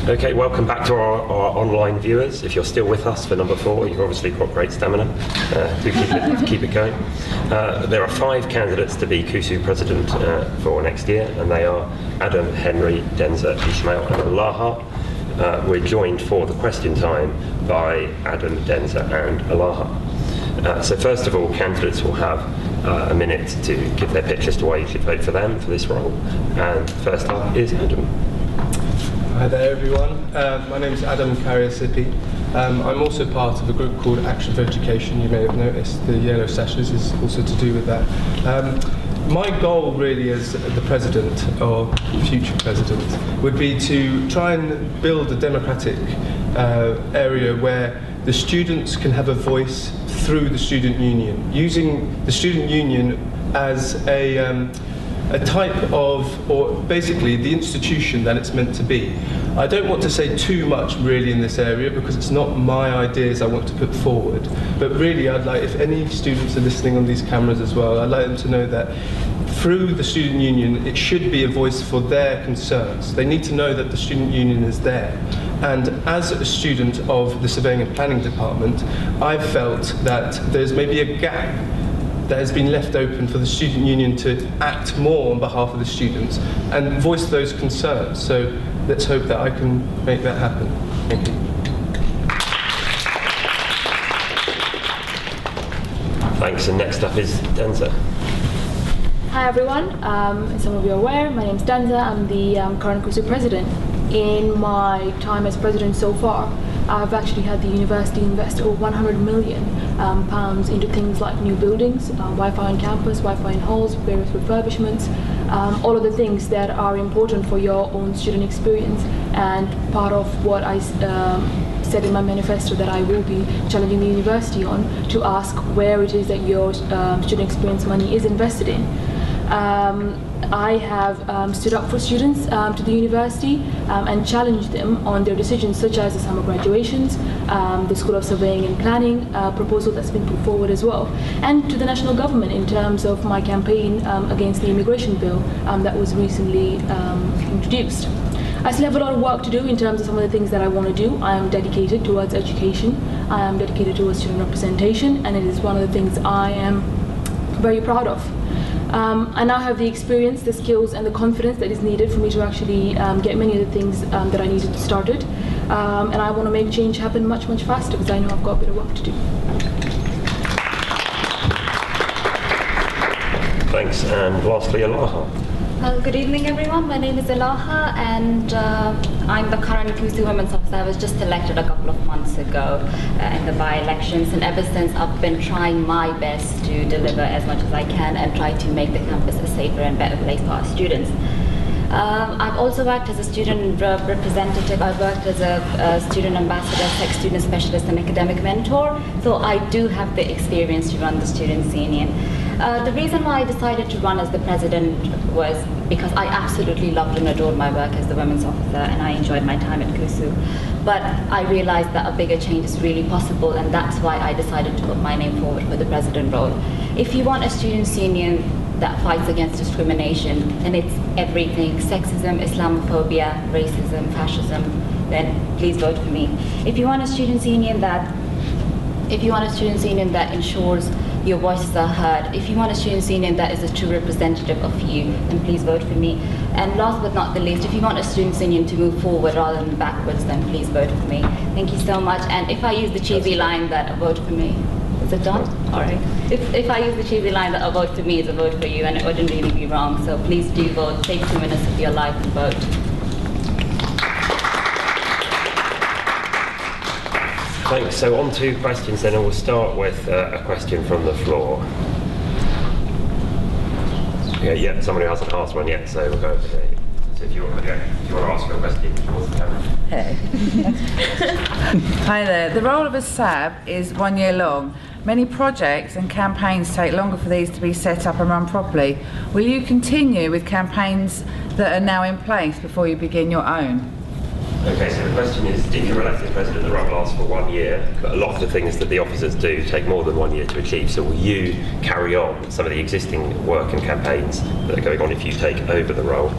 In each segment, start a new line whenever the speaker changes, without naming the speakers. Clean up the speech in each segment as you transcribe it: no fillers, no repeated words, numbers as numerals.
Okay, welcome back to our online viewers. If you're still with us for number 4, you've obviously got great stamina. Do keep it going. There are 5 candidates to be KUSU president for next year, and they are Adam, Henry, Denza, Ishmael, and Alaha. We're joined for the question time by Adam, Denza, and Alaha. So first of all, candidates will have a minute to give their pitch as to why you should vote for them for this role. And first up is Adam.
Hi there everyone, my name is Adam Carrier-Sippy. I'm also part of a group called Action for Education. You may have noticed the yellow sashes is also to do with that. My goal really as the president, or future president, would be to try and build a democratic area where the students can have a voice through the student union, using the student union as a type of, or basically the institution that it's meant to be. I don't want to say too much really in this area because it's not my ideas I want to put forward, but really I'd like, if any students are listening on these cameras as well, I'd like them to know that through the student union it should be a voice for their concerns. They need to know that the student union is there. And as a student of the Surveying and Planning Department, I've felt that there's maybe a gap that has been left open for the student union to act more on behalf of the students and voice those concerns. So let's hope that I can make that happen. Thank you.
Thanks, and next up is Denza.
Hi everyone, as some of you are aware, my name is Denza. I'm the current KUSU president. In my time as president so far, I've actually had the university invest over £100 million into things like new buildings, Wi-Fi on campus, Wi-Fi in halls, various refurbishments, all of the things that are important for your own student experience. And part of what I said in my manifesto that I will be challenging the university on to ask where it is that your student experience money is invested in. I have stood up for students to the university and challenged them on their decisions such as the summer graduations, the School of Surveying and Planning proposal that's been put forward as well, and to the national government in terms of my campaign against the immigration bill that was recently introduced. I still have a lot of work to do in terms of some of the things that I want to do. I am dedicated towards education, I am dedicated towards student representation, and it is one of the things I am very proud of. I now have the experience, the skills and the confidence that is needed for me to actually get many of the things that I needed started. And I want to make change happen much, much faster because I know I've got a bit of work to do.
Thanks, and lastly Alaha.
Good evening everyone, my name is Alaha and I'm the current KUSU Women's Officer. I was just elected a couple of months ago in the by-elections, and ever since I've been trying my best to deliver as much as I can and try to make the campus a safer and better place for our students. I've also worked as a student representative. I've worked as a student ambassador, sex student specialist and academic mentor, so I do have the experience to run the Students' Union. The reason why I decided to run as the president was because I absolutely loved and adored my work as the women's officer and I enjoyed my time at KUSU. But I realized that a bigger change is really possible, and that's why I decided to put my name forward for the president role. If you want a students' union that fights against discrimination, and it's everything, sexism, Islamophobia, racism, fascism, then please vote for me. If you want a students' union that ensures your voices are heard, if you want a students' union that is a true representative of you, then please vote for me. And last but not the least, if you want a students' union to move forward rather than backwards, then please vote for me. Thank you so much. And if I use the cheesy line that a vote for me, is it done? All right. If I use the cheesy line that a vote for me is a vote for you, and it wouldn't really be wrong, so please do vote. Take 2 minutes of your life and vote.
Thanks. So on to questions then, and we'll start with a question from the floor. Yeah, somebody hasn't asked one yet, so we'll go over there. So if you want to ask your question towards the camera.
Hey. Hi there. The role of a SAB is 1 year long. Many projects and campaigns take longer for these to be set up and run properly. Will you continue with campaigns that are now in place before you begin your own?
Okay, so the question is, if you're elected president, the role lasts for 1 year, but a lot of the things that the officers do take more than 1 year to achieve, so will you carry on some of the existing work and campaigns that are going on if you take over the role?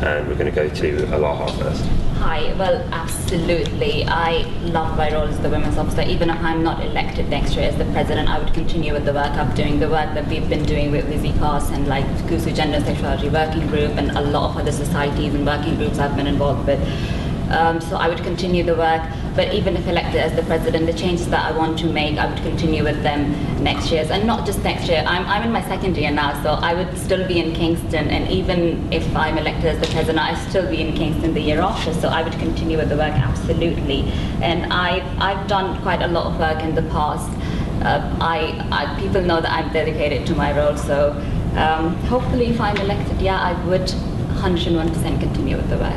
And we're going to go to Alaha first.
Hi, well, absolutely. I love my role as the Women's Officer. Even if I'm not elected next year as the President, I would continue with the work I'm doing, the work that we've been doing with Lizzie Pass and like KUSU Gender and Sexuality Working Group and a lot of other societies and working groups I've been involved with. So I would continue the work, but even if elected as the President, the changes that I want to make, I would continue with them next year. And not just next year, I'm in my second year now, so I would still be in Kingston, and even if I'm elected as the President, I'd still be in Kingston the year after, so I would continue with the work, absolutely. And I've done quite a lot of work in the past. People know that I'm dedicated to my role, so hopefully if I'm elected, yeah, I would 101% continue with the work.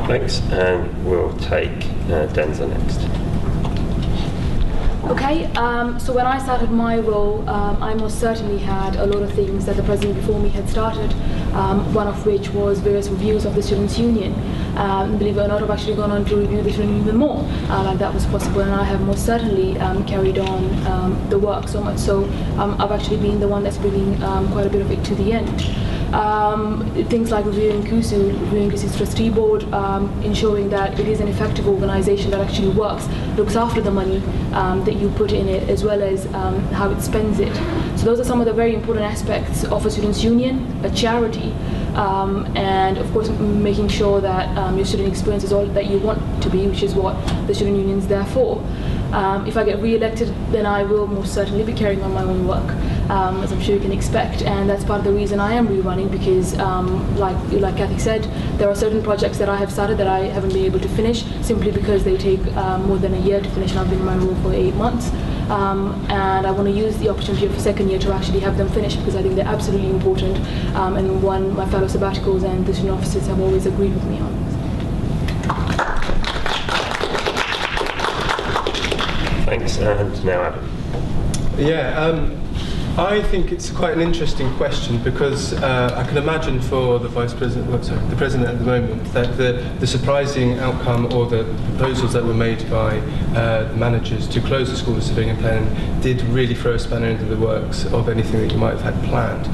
Thanks, and we'll take Denza next.
Okay, so when I started my role, I most certainly had a lot of things that the President before me had started, one of which was various reviews of the Students' Union. Believe it or not, I've actually gone on to review the Student Union more, like that was possible, and I have most certainly carried on the work so much so I've actually been the one that's bringing quite a bit of it to the end. Things like reviewing KUSU's trustee board, ensuring that it is an effective organisation that actually works, looks after the money that you put in it, as well as how it spends it. So those are some of the very important aspects of a students' union, a charity, and of course making sure that your student experience is all that you want to be, which is what the student union is there for. If I get re-elected, then I will most certainly be carrying on my own work, as I'm sure you can expect, and that's part of the reason I am rerunning, because like Kathy said, there are certain projects that I have started that I haven't been able to finish simply because they take more than a year to finish, and I've been in my role for 8 months. And I want to use the opportunity of the second year to actually have them finished, because I think they're absolutely important, and one my fellow sabbaticals and the student officers have always agreed with me on.
Thanks, and now Adam.
Yeah, I think it's quite an interesting question, because I can imagine for the Vice President, the President at the moment, that the surprising outcome or the proposals that were made by the managers to close the School of Civilian Planning did really throw a spanner into the works of anything that you might have had planned.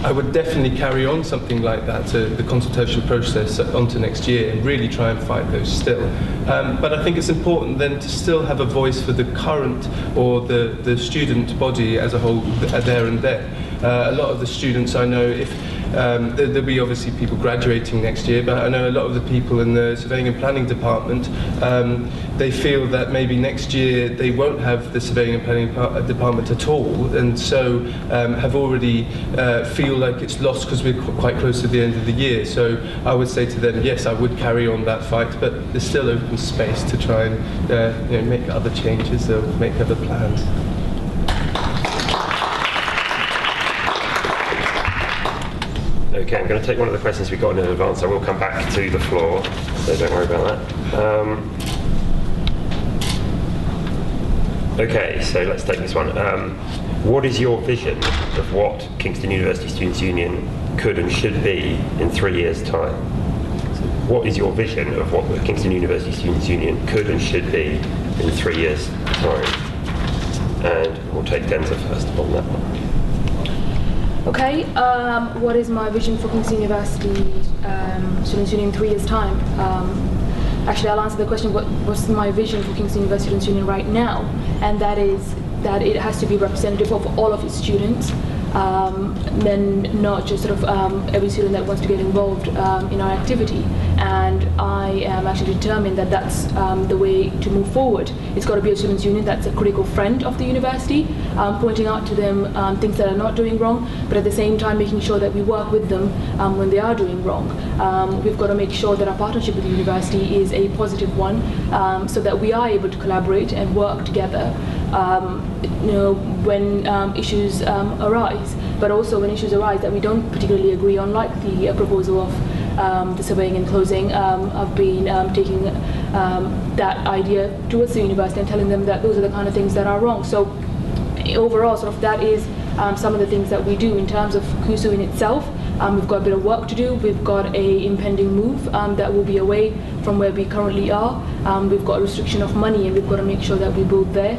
I would definitely carry on something like that, the consultation process onto next year, and really try and fight those still. But I think it's important then to still have a voice for the current or the student body as a whole there and then. A lot of the students I know, if there'll be obviously people graduating next year, but I know a lot of the people in the Surveying and Planning Department, they feel that maybe next year they won't have the Surveying and Planning Department at all, and so have already feel like it's lost because we're quite close to the end of the year. So I would say to them, yes, I would carry on that fight, but there's still open space to try and make other changes or make other plans.
Okay, I'm going to take one of the questions we got in advance. I will come back to the floor, so don't worry about that. Okay, so let's take this one. What is your vision of what Kingston University Students' Union could and should be in 3 years' time? So what is your vision of what the Kingston University Students' Union could and should be in 3 years' time? And we'll take Denza first on that one.
Okay, what is my vision for Kingston University Students' Union in 3 years' time? Actually, I'll answer the question, what's my vision for Kingston University Students' Union right now? And that is that it has to be representative of all of its students, then not just sort of every student that wants to get involved in our activity. And I am actually determined that that's the way to move forward. It's got to be a students' union that's a critical friend of the university, pointing out to them things that are not doing wrong, but at the same time making sure that we work with them when they are doing wrong. We've got to make sure that our partnership with the university is a positive one, so that we are able to collaborate and work together when issues arise, but also when issues arise that we don't particularly agree on, like the proposal of the surveying and closing. I've been taking that idea towards the university and telling them that those are the kind of things that are wrong. So overall, sort of that is some of the things that we do. In terms of KUSU in itself, we've got a bit of work to do. We've got a impending move that will be away from where we currently are. We've got a restriction of money, and we've got to make sure that we build there.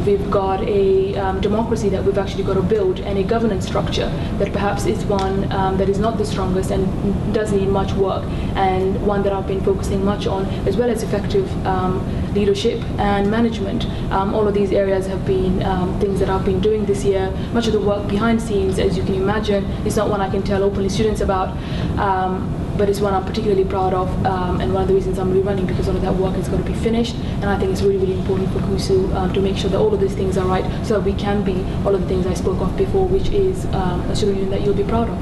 We've got a democracy that we've actually got to build, and a governance structure that perhaps is one that is not the strongest and does need much work, and one that I've been focusing much on, as well as effective leadership and management. All of these areas have been things that I've been doing this year. Much of the work behind the scenes, as you can imagine, is not one I can tell openly students about, but it's one I'm particularly proud of, and one of the reasons I'm rerunning, because all of that work is going to be finished, and I think it's really, really important for KUSU to make sure that all of these things are right, so that we can be all of the things I spoke of before, which is a student union that you'll be proud of.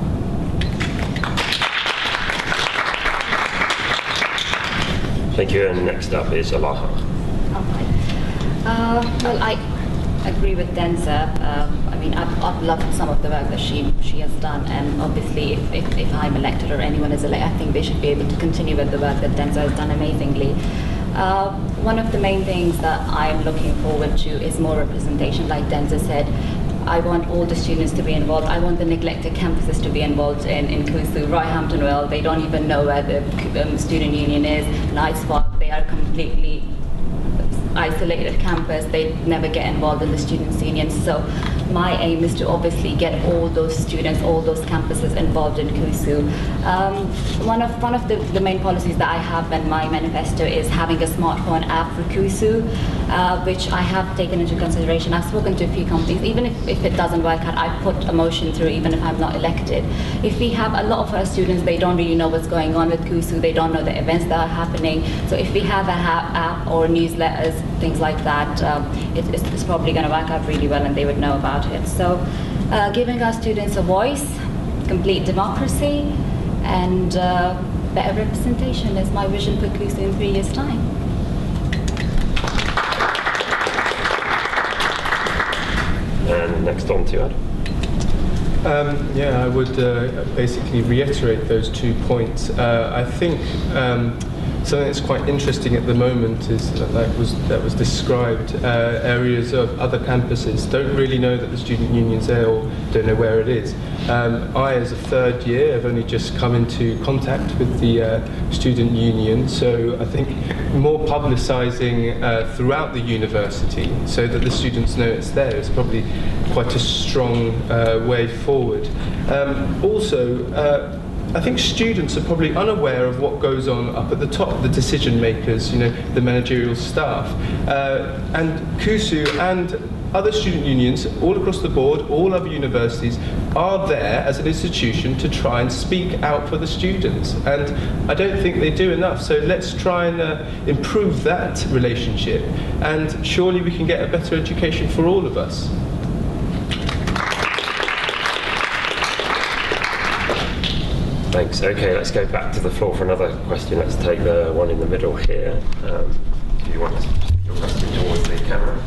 Thank you, and next up is Alaha.
Well, I agree with Denza. I mean, I've loved some of the work that she has done, and obviously if I'm elected or anyone is elected, I think they should be able to continue with the work that Denza has done amazingly. One of the main things that I'm looking forward to is more representation. Like Denza said, I want all the students to be involved. I want the neglected campuses to be involved in KUSU. Royhampton, they don't even know where the student union is. Knights Park, they are completely isolated campus. They never get involved in the students' union. So my aim is to obviously get all those students, all those campuses involved in KUSU. One of the main policies that I have in my manifesto is having a smartphone app for KUSU, which I have taken into consideration. I've spoken to a few companies. Even if it doesn't work out, I put a motion through, even if I'm not elected. If we have a lot of our students, they don't really know what's going on with KUSU, they don't know the events that are happening. So if we have an app or newsletters, things like that, it's probably going to work out really well, and they would know about it. So giving our students a voice, complete democracy, and better representation is my vision for KUSU in 3 years' time.
And next on to Ed.
Yeah, I would basically reiterate those 2 points. I think something that's quite interesting at the moment is that was described. Areas of other campuses don't really know that the student union's there, or don't know where it is. I, as a third year, have only just come into contact with the student union, so I think more publicising throughout the university so that the students know it's there is probably quite a strong way forward. Also, I think students are probably unaware of what goes on up at the top, the decision makers, the managerial staff. And KUSU and other student unions all across the board, all other universities, are there as an institution to try and speak out for the students. And I don't think they do enough. So let's try and improve that relationship. And surely we can get a better education for all of us.
Thanks. Okay, let's go back to the floor for another question. Let's take the one in the middle here. Do you want to put your question towards the camera?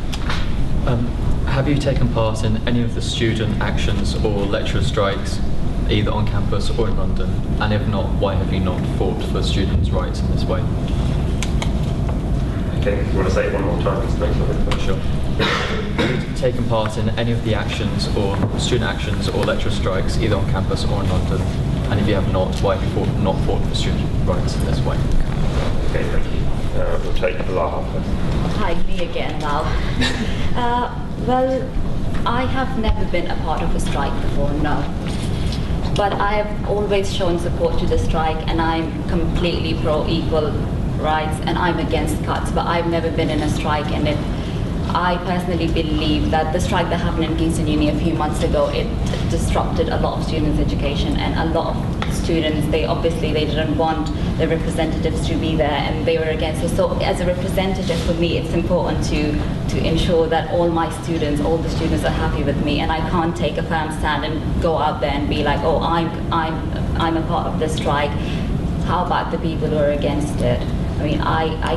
Have you taken part in any of the student actions or lecturer strikes, either on campus or in London? And if not, why have you not fought for students' rights in this way?
Okay, you want to say it one more time?
Sure. Have you taken part in any of the actions or student actions or lecturer strikes, either on campus or in London? And if you have not, why have you not fought for student rights in this way?
Okay, thank you. We'll take Alaha first.
Hi, me again now. Well, I have never been a part of a strike before, no. But I have always shown support to the strike, and I'm completely pro-equal rights, and I'm against cuts, but I've never been in a strike, and I personally believe that the strike that happened in Kingston Uni a few months ago, it disrupted a lot of students' education, and a lot of students, they didn't want the representatives to be there, and they were against it. So as a representative, for me, it's important to ensure that all my students, all the students are happy with me, and I can't take a firm stand and go out there and be like, oh, I'm a part of this strike. How about the people who are against it? I mean, I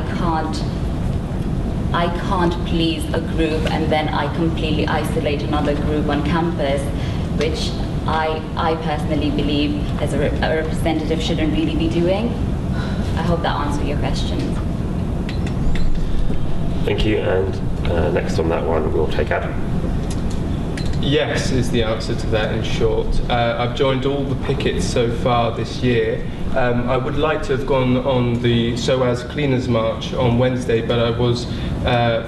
can't please a group and then I completely isolate another group on campus, which I personally believe as a representative shouldn't really be doing. I hope that answers your question.
Thank you, and next on that one we'll take Adam.
Yes is the answer to that in short. I've joined all the pickets so far this year, I would like to have gone on the SOAS Cleaners March on Wednesday, but I was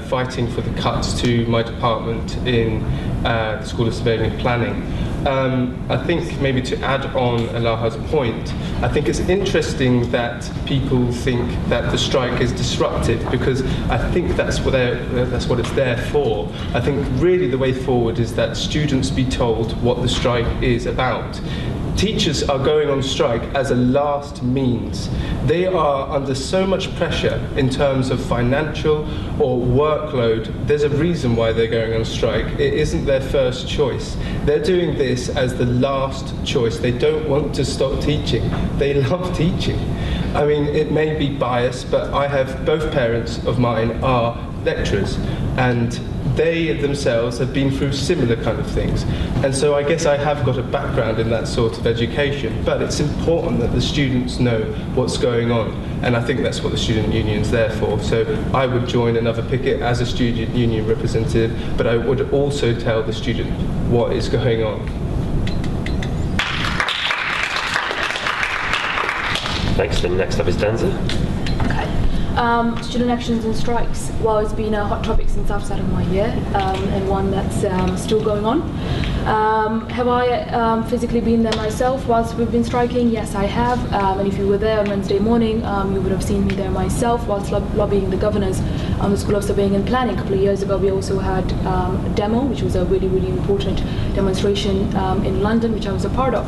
fighting for the cuts to my department in the School of Surveying and Planning. I think maybe to add on Elaha's point, I think it's interesting that people think that the strike is disruptive, because I think that's what it's there for. I think really the way forward is that students be told what the strike is about. Teachers are going on strike as a last means. They are under so much pressure in terms of financial or workload. There's a reason why they're going on strike. It isn't their first choice. They're doing this as the last choice. They don't want to stop teaching. They love teaching. I mean, it may be biased, but I have both parents of mine are lecturers, and they themselves have been through similar kind of things. And so I guess I have got a background in that sort of education, but it's important that the students know what's going on. And I think that's what the student union's there for. So I would join another picket as a student union representative, but I would also tell the student what is going on.
Thanks. Then next up is Danza.
Student actions and strikes. Well, it's been a hot topic since I've started my year, and one that's still going on. Have I physically been there myself whilst we've been striking? Yes, I have. And if you were there on Wednesday morning, you would have seen me there myself whilst lobbying the governors on the School of Surveying and Planning. A couple of years ago, we also had a demo, which was a really, really important demonstration in London, which I was a part of.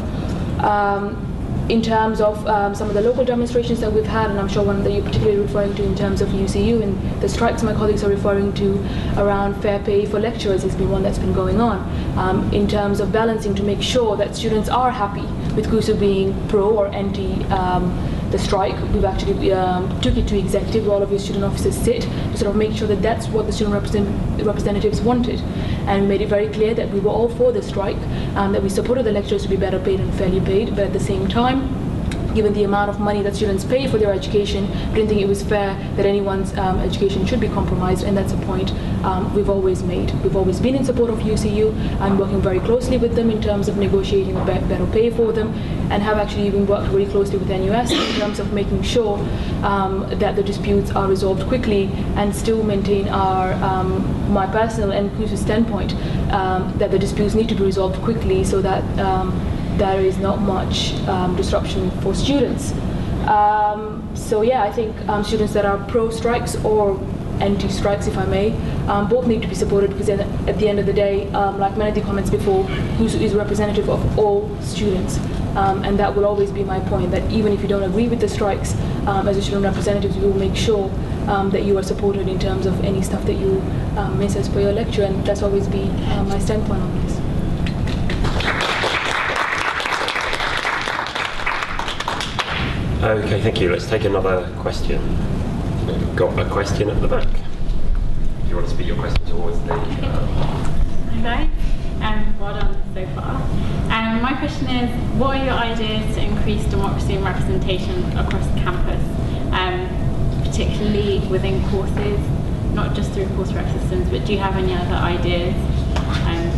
In terms of some of the local demonstrations that we've had, and I'm sure one that you're particularly referring to in terms of UCU and the strikes my colleagues are referring to around fair pay for lecturers, has been one that's been going on. In terms of balancing to make sure that students are happy with KUSU being pro or anti the strike, we've actually took it to executive where all of your student officers sit to sort of make sure that that's what the student representatives wanted. And we made it very clear that we were all for the strike, that we supported the lecturers to be better paid and fairly paid, but at the same time, given the amount of money that students pay for their education, we didn't think it was fair that anyone's education should be compromised, and that's a point we've always made. We've always been in support of UCU. I'm working very closely with them in terms of negotiating a better pay for them, and have actually even worked very closely with NUS in terms of making sure that the disputes are resolved quickly and still maintain our, my personal and KUSU standpoint, that the disputes need to be resolved quickly so that there is not much disruption for students. So yeah, I think students that are pro-strikes or anti-strikes, if I may, both need to be supported, because at the end of the day, like many of the comments before, KUSU is representative of all students. And that will always be my point, that even if you don't agree with the strikes, as a student representative, we will make sure that you are supported in terms of any stuff that you miss as per your lecture, and that's always be my standpoint on this.
Okay, thank you. Let's take another question. We've got a question at the back. Do you want to speak your question towards the...
Hi guys, well done so far. My question is, what are your ideas to increase democracy and representation across the campus, particularly within courses, not just through course rep systems, but do you have any other ideas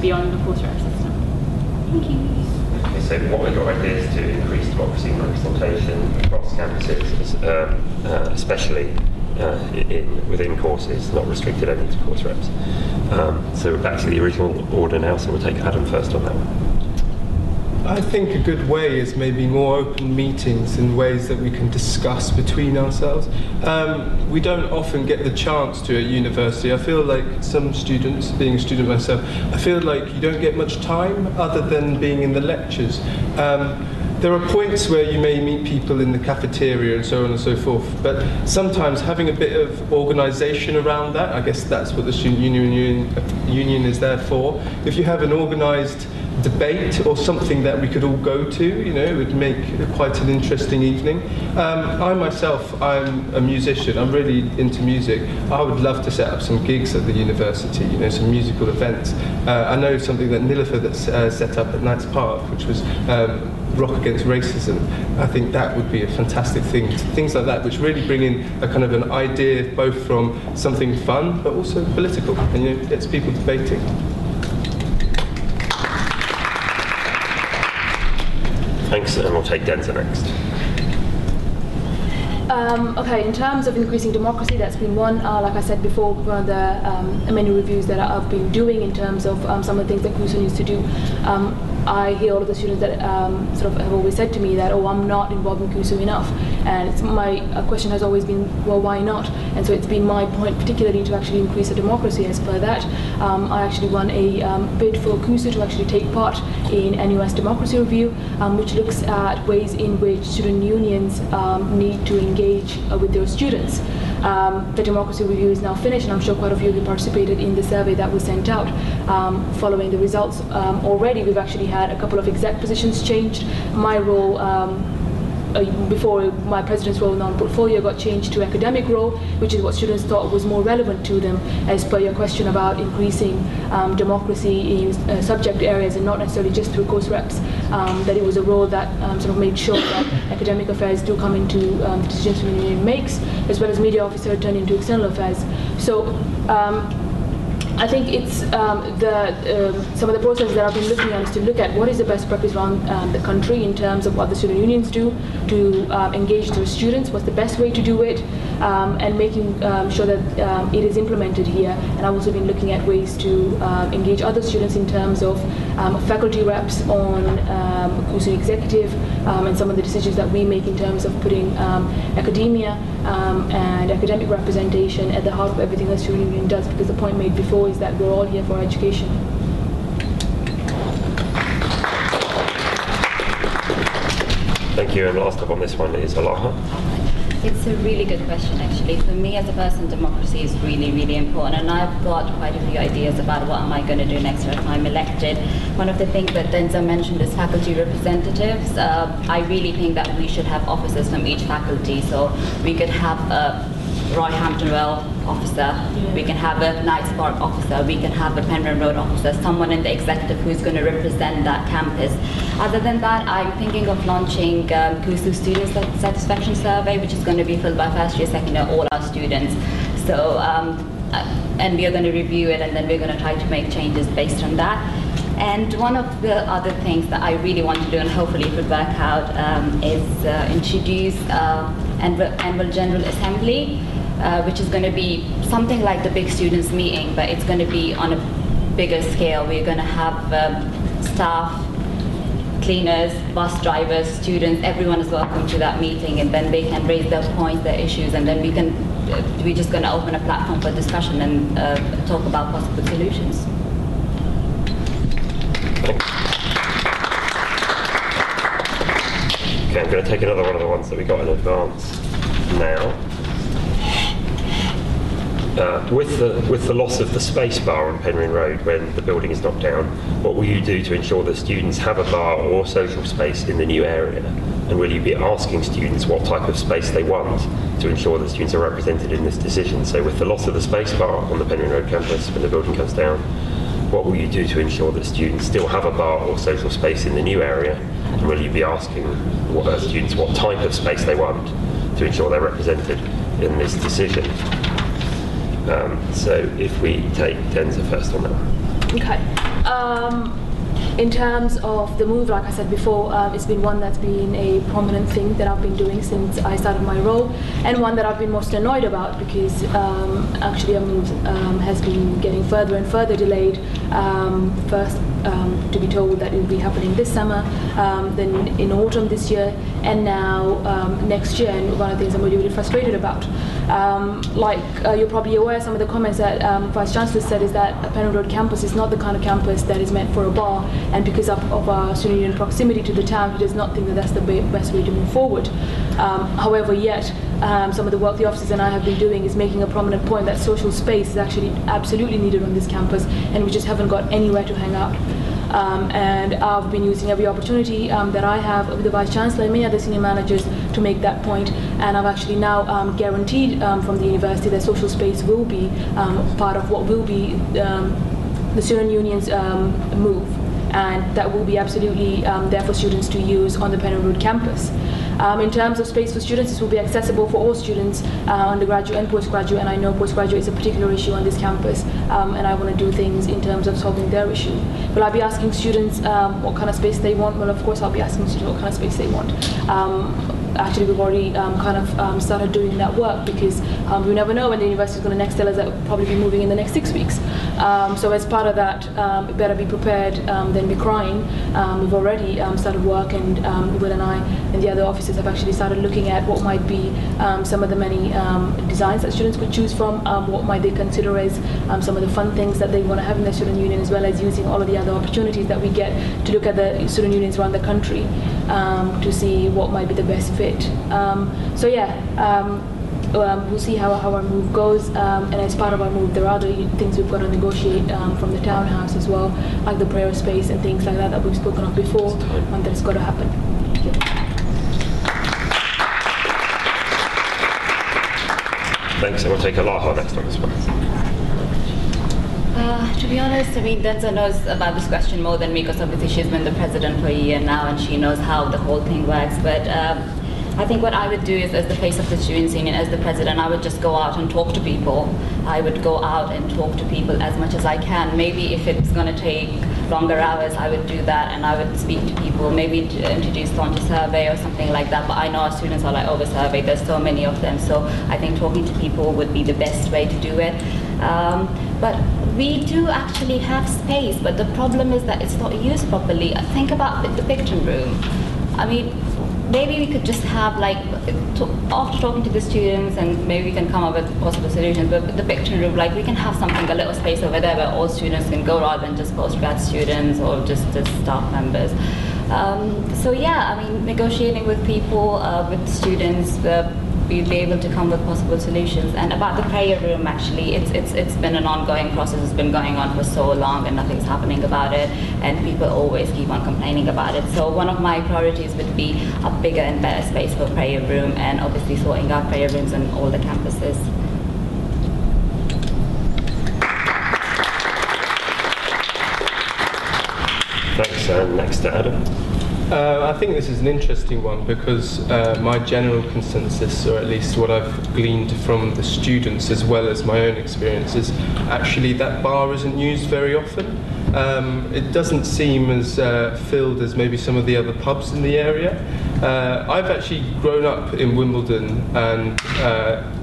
beyond the course rep system? Thank you.
Okay, so what are your ideas to increase democracy and representation across campuses, especially within courses, not restricted only to course reps? So we're back to the original order now, so we'll take Adam first on that one.
I think a good way is maybe more open meetings in ways that we can discuss between ourselves. We don't often get the chance to at university. I feel like some students, being a student myself, I feel like you don't get much time other than being in the lectures. There are points where you may meet people in the cafeteria and so on and so forth, but sometimes having a bit of organisation around that, I guess that's what the student union is there for. If you have an organised debate or something that we could all go to, you know, it would make quite an interesting evening. I myself, I'm a musician, I'm really into music. I would love to set up some gigs at the university, you know, some musical events. I know something that Nilofer that's set up at Knights Park, which was Rock Against Racism. I think that would be a fantastic thing. Things like that which really bring in a kind of an idea both from something fun but also political, and you know, gets people debating.
Thanks, and we'll take Denza next.
Okay, in terms of increasing democracy, that's been one, like I said before, one of the many reviews that I've been doing in terms of some of the things that KUSU needs to do. I hear all of the students that sort of have always said to me that, oh, I'm not involved in KUSU enough. And my question has always been, well, why not? And so it's been my point particularly to actually increase the democracy. As per that, I actually won a bid for KUSU to actually take part in NUS Democracy Review, which looks at ways in which student unions need to engage with their students. The democracy review is now finished, and I'm sure quite a few of you participated in the survey that was sent out. Following the results, already we've actually had a couple of exec positions changed. My role, before my president's role non-portfolio, got changed to academic role, which is what students thought was more relevant to them, as per your question about increasing democracy in subject areas and not necessarily just through course reps. That it was a role that sort of made sure that academic affairs do come into decisions the union makes, as well as media officer turned into external affairs. So I think it's some of the processes that I've been looking at is to look at what is the best practice around the country in terms of what the student unions do to engage their students, what's the best way to do it, and making sure that it is implemented here. And I've also been looking at ways to engage other students in terms of faculty reps on KUSU executive, and some of the decisions that we make in terms of putting academia and academic representation at the heart of everything the student union does, because the point made before is that we're all here for education.
Thank you, and last up on this one is Alaha.
It's a really good question, actually. For me as a person, democracy is really, really important, and I've got quite a few ideas about what am I going to do next if I'm elected. One of the things that Denza mentioned is faculty representatives. I really think that we should have officers from each faculty, so we could have a Roy Hampton Well officer, we can have a Knights Park officer, we can have a Penryn Road officer, someone in the executive who's going to represent that campus. Other than that, I'm thinking of launching KUSU Student Satisfaction Survey, which is going to be filled by first year, second year, all our students. So, and we are going to review it, and then we're going to try to make changes based on that. And one of the other things that I really want to do, and hopefully it would work out, is introduce annual General Assembly, which is going to be something like the big students meeting, but it's going to be on a bigger scale. We're going to have staff, cleaners, bus drivers, students, everyone is welcome to that meeting, and then they can raise their points, their issues, and then we're just going to open a platform for discussion and talk about possible solutions.
Okay, I'm going to take another one of the ones that we got in advance now. With the loss of the space bar on Penryn Road when the building is knocked down, what will you do to ensure that students have a bar or social space in the new area? And will you be asking students what type of space they want to ensure that students are represented in this decision? So with the loss of the space bar on the Penryn Road campus when the building comes down, what will you do to ensure that students still have a bar or social space in the new area? And will you be asking students what type of space they want to ensure they're represented in this decision? So if we take Denza first on that one.
Okay. In terms of the move, like I said before, it's been one that's been a prominent thing that I've been doing since I started my role, and one that I've been most annoyed about because actually our move has been getting further and further delayed. First to be told that it will be happening this summer, then in autumn this year, and now next year, and one of the things I'm really frustrated about. Like you're probably aware, some of the comments that Vice Chancellor said is that Penryn Road campus is not the kind of campus that is meant for a bar, and because of our student union proximity to the town, he does not think that that's the best way to move forward. However, yet some of the work the officers and I have been doing is making a prominent point that social space is actually absolutely needed on this campus, and we just haven't got anywhere to hang out. And I've been using every opportunity that I have with the Vice Chancellor and many other senior managers to make that point, and I've actually now guaranteed from the university that social space will be part of what will be the student union's move, and that will be absolutely there for students to use on the Penryn Road campus. In terms of space for students, this will be accessible for all students, undergraduate and postgraduate, and I know postgraduate is a particular issue on this campus, and I want to do things in terms of solving their issue. Will I be asking students what kind of space they want? Well, of course I'll be asking students what kind of space they want. actually we've already started doing that work, because we never know when the university is going to next tell us that we'll probably be moving in the next 6 weeks. So as part of that, better be prepared than be crying. We've already started work, and Will and I and the other officers have actually started looking at what might be some of the many designs that students could choose from, what might they consider as some of the fun things that they want to have in their student union, as well as using all of the other opportunities that we get to look at the student unions around the country to see what might be the best fit. So yeah, we'll see how our move goes, and as part of our move there are other things we've got to negotiate from the townhouse as well, like the prayer space and things like that that we've spoken of before, that's got to happen. Thank you.
Thanks, and we'll take Alaha next on this one.
To be honest, I mean, Denza knows about this question more than me, because obviously she's been the president for a year now and she knows how the whole thing works. But I think what I would do is, as the face of the students' union, as the president, I would just go out and talk to people. I would go out and talk to people as much as I can. Maybe if it's going to take longer hours, I would do that, and I would speak to people, maybe to introduce launch a survey or something like that. But I know our students are like over-surveyed, there's so many of them, so I think talking to people would be the best way to do it. But we do actually have space, but the problem is that it's not used properly. Think about the picture room. I mean, maybe we could just have, like, after talking to the students, and maybe we can come up with possible solutions, but the picture room, like, we can have something, a little space over there where all students can go, rather than just postgrad students or just staff members. So yeah, I mean, negotiating with people, with students, we'll be able to come with possible solutions. And about the prayer room, actually, it's been an ongoing process. It's been going on for so long and nothing's happening about it, and people always keep on complaining about it. So one of my priorities would be a bigger and better space for prayer room, and obviously sorting out prayer rooms on all the campuses.
Thanks, and next to Adam.
I think this is an interesting one, because my general consensus, or at least what I've gleaned from the students as well as my own experience, is actually that bar isn't used very often. It doesn't seem as filled as maybe some of the other pubs in the area. I've actually grown up in Wimbledon, and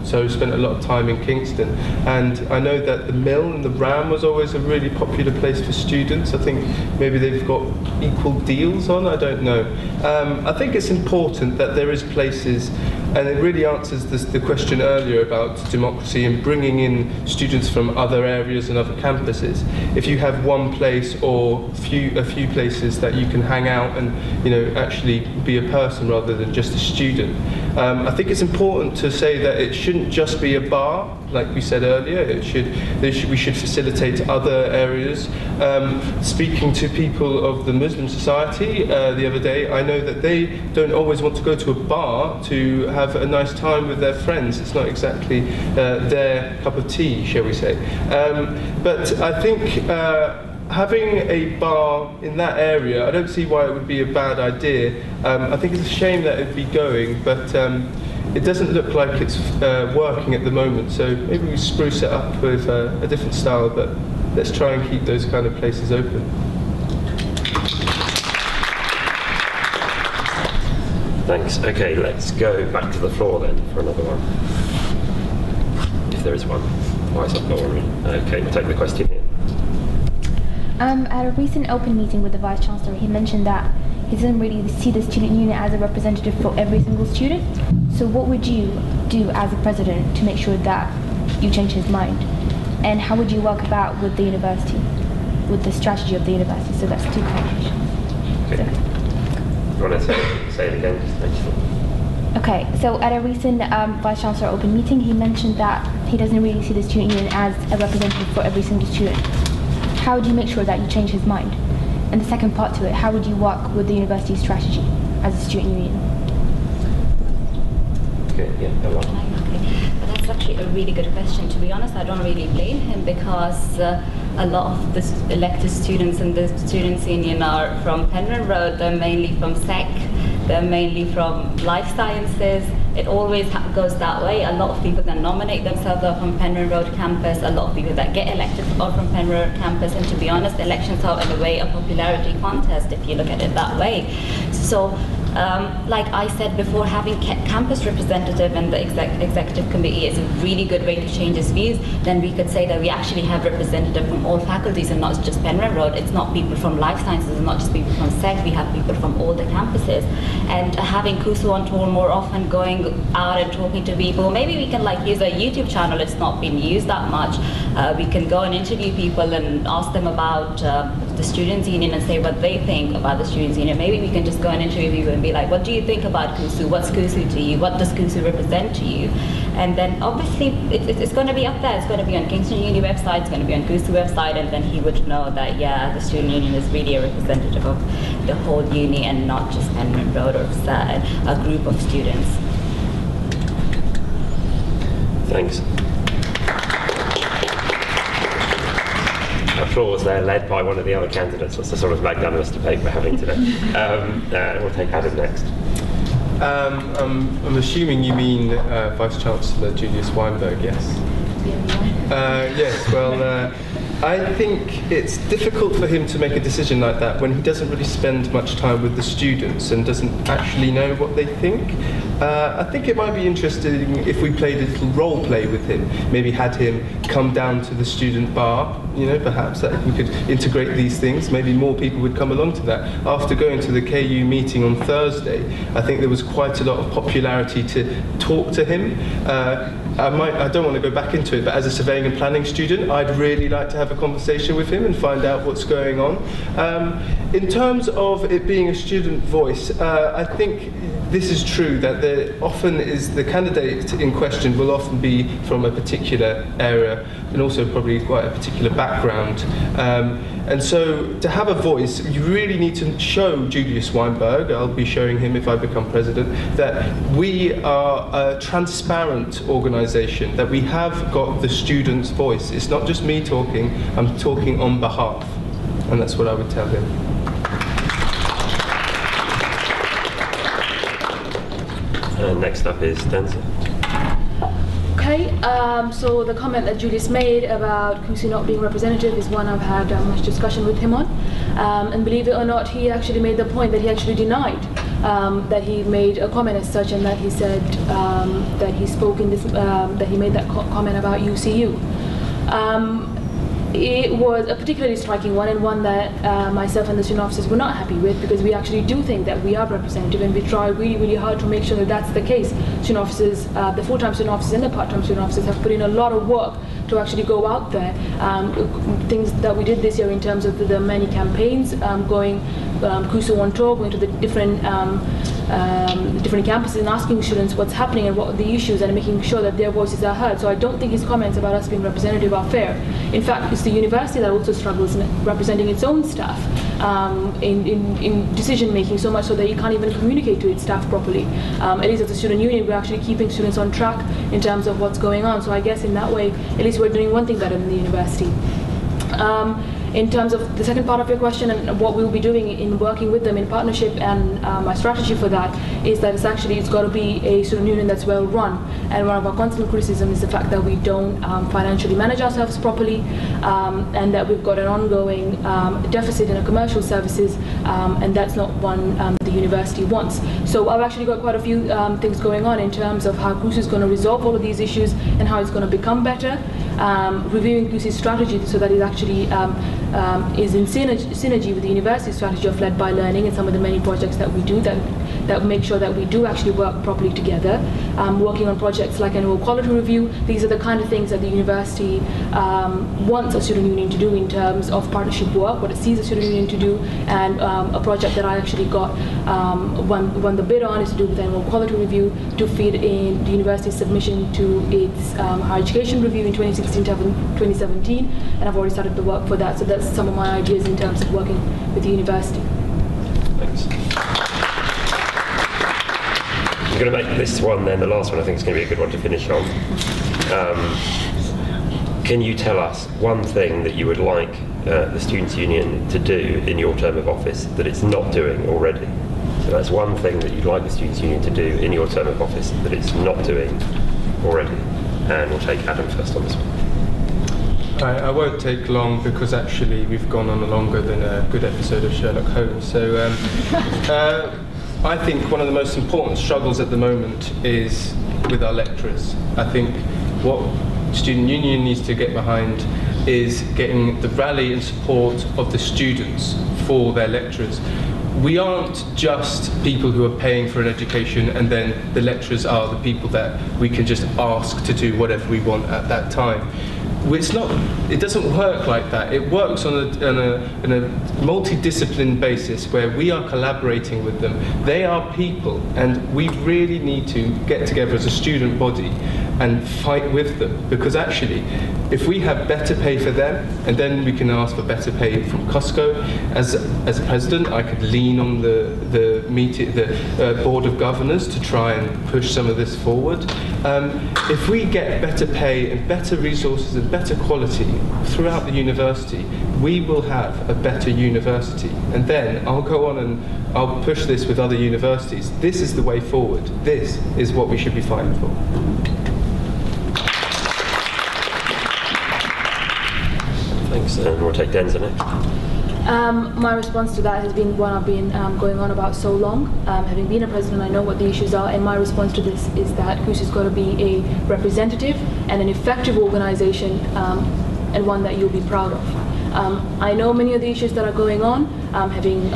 so spent a lot of time in Kingston, and I know that the Mill and the Ram was always a really popular place for students. I think maybe they've got equal deals on, I don't know. I think it's important that there is places, and it really answers the question earlier about democracy and bringing in students from other areas and other campuses. If you have one place or a few places that you can hang out and, you know, actually be a person rather than just a student. I think it's important to say that it shouldn't just be a bar, like we said earlier. We should facilitate other areas. Speaking to people of the Muslim society the other day, I know that they don't always want to go to a bar to have a nice time with their friends. It's not exactly their cup of tea, shall we say. But I think having a bar in that area, I don't see why it would be a bad idea. I think it's a shame that it'd be going, but it doesn't look like it's working at the moment, so maybe we spruce it up with a different style, but let's try and keep those kind of places open.
Thanks. Okay, let's go back to the floor then for another one. If there is one. Why is the floor? Okay, we'll take the question here.
At a recent open meeting with the Vice Chancellor, he mentioned that he doesn't really see the student union as a representative for every single student. So what would you do as a president to make sure that you change his mind? And how would you work about with the university, with the strategy of the university? So that's two questions.
Okay. You want to say it again?
Okay, so at a recent Vice Chancellor open meeting, he mentioned that he doesn't really see the student union as a representative for every single student. How would you make sure that you change his mind? And the second part to it, how would you work with the university's strategy as a student union?
Okay, yeah, go on.
That's actually a really good question. To be honest, I don't really blame him, because a lot of the elected students in the Students' Union are from Penryn Road, they're mainly from SEC, they're mainly from life sciences. It always goes that way. A lot of people that nominate themselves are from Penryn Road campus. A lot of people that get elected are from Penryn Road campus. And to be honest, elections are in a way a popularity contest if you look at it that way. So Like I said before, having campus representative and the executive committee is a really good way to change his views. Then we could say that we actually have representative from all faculties and not just Penryn Road. It's not people from life sciences and not just people from SEC. We have people from all the campuses. And having KUSU on tour more often, going out and talking to people. Maybe we can like use a YouTube channel. It's not been used that much. We can go and interview people and ask them about the Students' Union and say what they think about the Students' Union. Maybe we can just go and interview people and be like, what do you think about KUSU? What's KUSU to you? What does KUSU represent to you? And then obviously it's going to be up there. It's going to be on Kingston Uni website, it's going to be on KUSU website, and then he would know that, yeah, the Student Union is really a representative of the whole uni and not just Penryn Road or a group of students.
Thanks. Applause there, led by one of the other candidates. That's the sort of magnanimous debate we're having today. We'll take Adam next.
I'm assuming you mean Vice Chancellor Julius Weinberg, yes? Yes, well, I think it's difficult for him to make a decision like that when he doesn't really spend much time with the students and doesn't actually know what they think. I think it might be interesting if we played a little role play with him, maybe had him come down to the student bar, you know, perhaps that we could integrate these things, maybe more people would come along to that. After going to the KU meeting on Thursday, I think there was quite a lot of popularity to talk to him. I don't want to go back into it, but as a surveying and planning student, I'd really like to have a conversation with him and find out what's going on. In terms of it being a student voice, I think this is true that the candidate in question will often be from a particular area and also probably quite a particular background. And so to have a voice, you really need to show Julius Weinberg, I'll be showing him if I become president, that we are a transparent organisation, that we have got the student's voice. It's not just me talking, I'm talking on behalf. And that's what I would tell him.
Next up is Danza.
Okay, so the comment that Julius made about KUSU not being representative is one I've had much discussion with him on. And believe it or not, he actually made the point that he actually denied that he made a comment as such, and that he said that he spoke in this, that he made that comment about UCU. It was a particularly striking one, and one that myself and the student officers were not happy with, because we actually do think that we are representative, and we try really, really hard to make sure that that's the case. Student officers, the full-time student officers and the part-time student officers have put in a lot of work to actually go out there. Things that we did this year in terms of the many campaigns, going KUSU on tour, going to the different campuses and asking students what's happening and what are the issues, and making sure that their voices are heard. So I don't think his comments about us being representative are fair. In fact, it's the university that also struggles in representing its own staff in decision making, so much so that you can't even communicate to its staff properly. At least as a student union, we're actually keeping students on track in terms of what's going on. So I guess in that way, at least we're doing one thing better than the university. In terms of the second part of your question and what we'll be doing in working with them in partnership, and my strategy for that is that it's got to be a student union that's well run. And one of our constant criticism is the fact that we don't financially manage ourselves properly, and that we've got an ongoing deficit in our commercial services, and that's not one the university wants. So I've actually got quite a few things going on in terms of how KUSU is going to resolve all of these issues and how it's going to become better. Reviewing KUSU's strategy so that it actually is in synergy with the university strategy of led by learning and some of the many projects that we do that make sure that we do actually work properly together. Working on projects like annual quality review. These are the kind of things that the university wants a student union to do in terms of partnership work, what it sees a student union to do, and a project that I actually got won the bid on is to do with annual quality review to feed in the university's submission to its higher education review in 2016-2017, and I've already started the work for that. So that's some of my ideas in terms of working with the university.
Thanks. I'm going to make this one then the last one. I think it's going to be a good one to finish on. Can you tell us one thing that you would like the Students' Union to do in your term of office that it's not doing already? So that's one thing that you'd like the Students' Union to do in your term of office that it's not doing already. And we'll take Adam first on this one.
I won't take long, because actually we've gone on longer than a good episode of Sherlock Holmes. So I think one of the most important struggles at the moment is with our lecturers. I think what Student Union needs to get behind is getting the rally and support of the students for their lecturers. We aren't just people who are paying for an education and then the lecturers are the people that we can just ask to do whatever we want at that time. It doesn't work like that. It works on a multidisciplined basis where we are collaborating with them. They are people, and we really need to get together as a student body and fight with them, because actually, if we have better pay for them, and then we can ask for better pay from KUSU, as a president, I could lean on the board of governors to try and push some of this forward. If we get better pay and better resources and better quality throughout the university, we will have a better university. And then I'll go on and I'll push this with other universities. This is the way forward. This is what we should be fighting for.
Thanks, and we'll take Denza next.
My response to that has been one I've been going on about so long. Having been a president, I know what the issues are, and my response to this is that KUSU's got to be a representative and an effective organisation, and one that you'll be proud of. I know many of the issues that are going on, having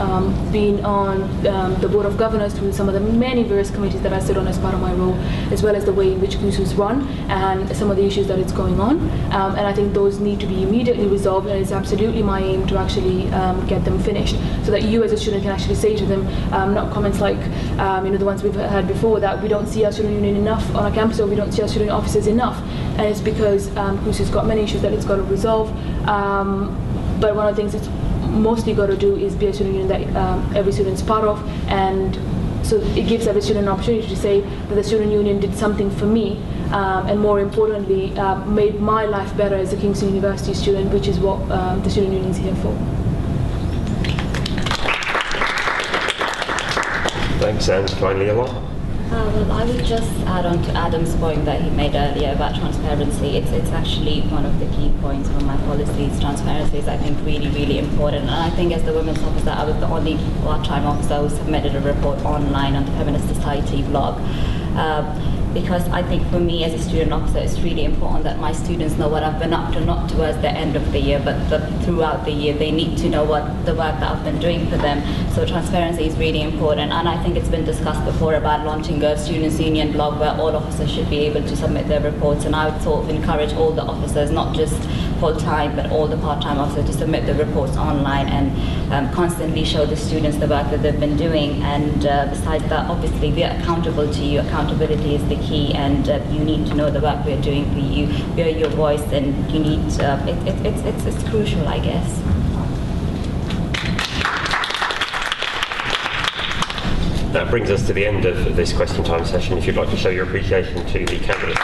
been on the Board of Governors through some of the many various committees that I sit on as part of my role, as well as the way in which KUSU is run and some of the issues that it's going on. And I think those need to be immediately resolved, and it's absolutely my aim to actually get them finished, so that you as a student can actually say to them, not comments like the ones we've had before, that we don't see our student union enough on our campus, or we don't see our student officers enough. And it's because KUSU's got many issues that it's got to resolve. But one of the things it's mostly got to do is be a student union that every student's part of, and so it gives every student an opportunity to say that the student union did something for me, and more importantly, made my life better as a Kingston University student, which is what the student union is here for.
Thanks, and finally, Alon.
Well, I would just add on to Adam's point that he made earlier about transparency. It's actually one of the key points from my policies. Transparency is, I think, really, really important. And I think as the women's officer, I was the only part-time officer who submitted a report online on the Feminist Society blog. Because I think for me as a student officer, it's really important that my students know what I've been up to, not towards the end of the year, but throughout the year. They need to know what the work that I've been doing for them. So transparency is really important. And I think it's been discussed before about launching a students' union blog where all officers should be able to submit their reports. And I would sort of encourage all the officers, not just full-time, but all the part-time officers, to submit the reports online and constantly show the students the work that they've been doing. And besides that, obviously, we are accountable to you. Accountability is the key, and you need to know the work we're doing for you. We are your voice, and you need. It's crucial, I guess.
That brings us to the end of this question time session. If you'd like to show your appreciation to the candidates.